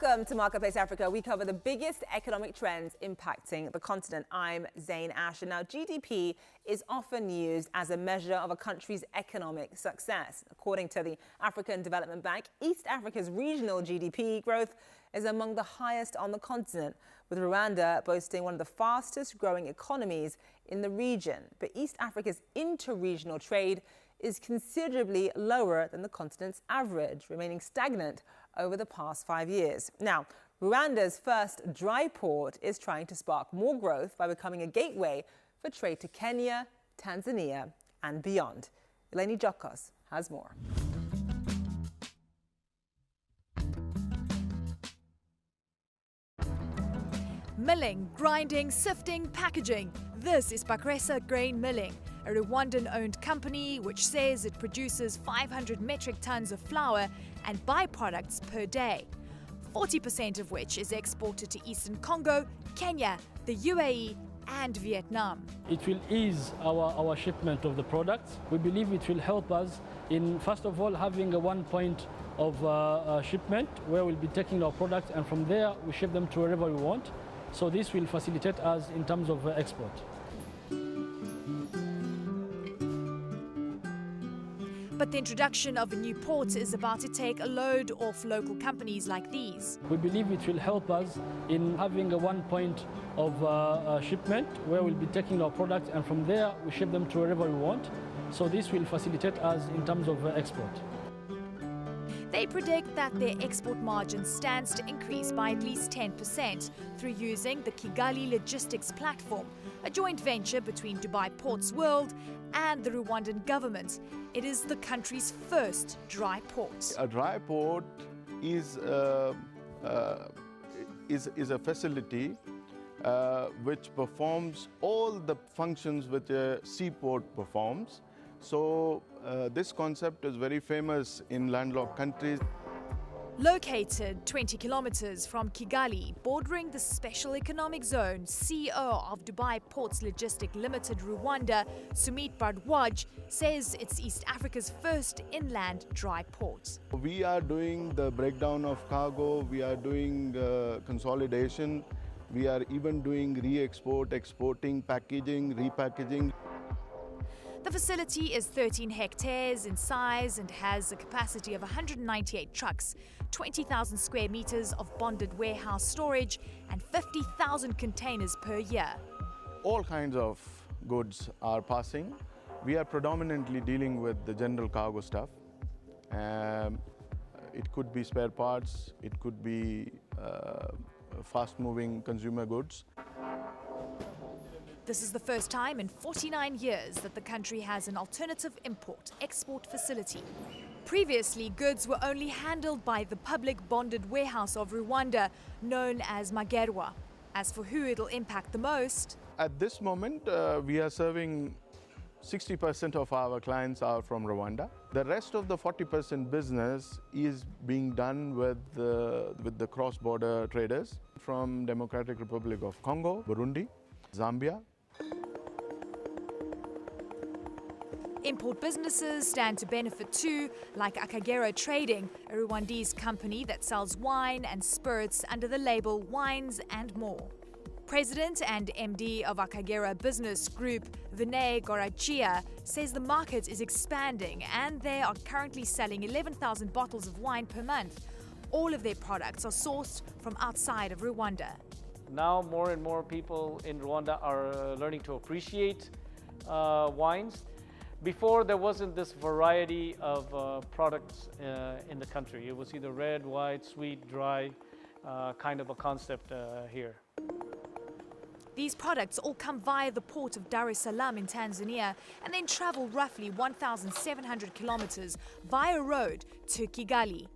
Welcome to Marketplace Africa. We cover the biggest economic trends impacting the continent. I'm Zain Asher. Now, GDP is often used as a measure of a country's economic success. According to the African Development Bank, East Africa's regional GDP growth is among the highest on the continent, with Rwanda boasting one of the fastest growing economies in the region. But East Africa's inter-regional trade is considerably lower than the continent's average, remaining stagnant over the past 5 years. Now, Rwanda's first dry port is trying to spark more growth by becoming a gateway for trade to Kenya, Tanzania, and beyond. Eleni Jokos has more. Milling, grinding, sifting, packaging. This is Bakresa Grain Milling, a Rwandan-owned company which says it produces 500 metric tons of flour and byproducts per day, 40% of which is exported to Eastern Congo, Kenya, the UAE and Vietnam. It will ease our shipment of the products. We believe it will help us in, first of all, having a one point of shipment where we'll be taking our products, and from there we ship them to wherever we want. So this will facilitate us in terms of export. But the introduction of a new port is about to take a load off local companies like these. We believe it will help us in having a one point of shipment where we'll be taking our products, and from there we ship them to wherever we want. So this will facilitate us in terms of export. They predict that their export margin stands to increase by at least 10% through using the Kigali Logistics Platform, a joint venture between Dubai Ports World and the Rwandan government. It is the country's first dry port. A dry port is a facility which performs all the functions which a seaport performs. So this concept is very famous in landlocked countries. Located 20 kilometers from Kigali, bordering the Special Economic Zone, CEO of Dubai Ports Logistics Limited Rwanda, Sumit Bhardwaj, says it's East Africa's first inland dry port. We are doing the breakdown of cargo, we are doing consolidation, we are even doing re-export, exporting, packaging, repackaging. The facility is 13 hectares in size and has a capacity of 198 trucks, 20,000 square meters of bonded warehouse storage and 50,000 containers per year. All kinds of goods are passing. We are predominantly dealing with the general cargo stuff. It could be spare parts, it could be fast-moving consumer goods. This is the first time in 49 years that the country has an alternative import-export facility. Previously, goods were only handled by the public bonded warehouse of Rwanda, known as Magerwa. As for who it'll impact the most, at this moment, we are serving 60% of our clients are from Rwanda. The rest of the 40% business is being done with the cross-border traders from Democratic Republic of Congo, Burundi, Zambia. Import businesses stand to benefit too, like Akagera Trading, a Rwandese company that sells wine and spirits under the label Wines and More. President and MD of Akagera Business Group, Vinay Gorachia, says the market is expanding and they are currently selling 11,000 bottles of wine per month. All of their products are sourced from outside of Rwanda. Now more and more people in Rwanda are learning to appreciate wines. Before, there wasn't this variety of products in the country. It was either red, white, sweet, dry, kind of a concept here. These products all come via the port of Dar es Salaam in Tanzania and then travel roughly 1,700 kilometers via road to Kigali.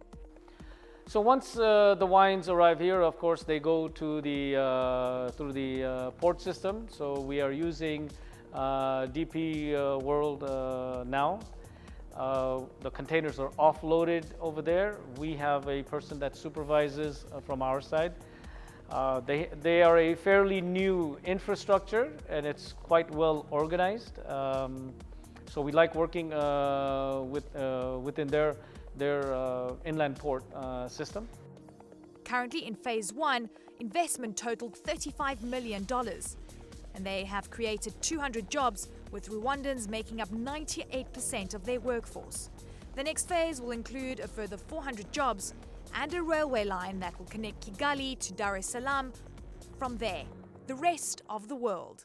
So once the wines arrive here, of course, they go to the through the port system. So we are using DP World now. The containers are offloaded over there. We have a person that supervises from our side. They are a fairly new infrastructure and it's quite well organized. So we like working within their inland port system. Currently in phase 1, investment totaled $35 million. And they have created 200 jobs, with Rwandans making up 98% of their workforce. The next phase will include a further 400 jobs and a railway line that will connect Kigali to Dar es Salaam. From there, the rest of the world.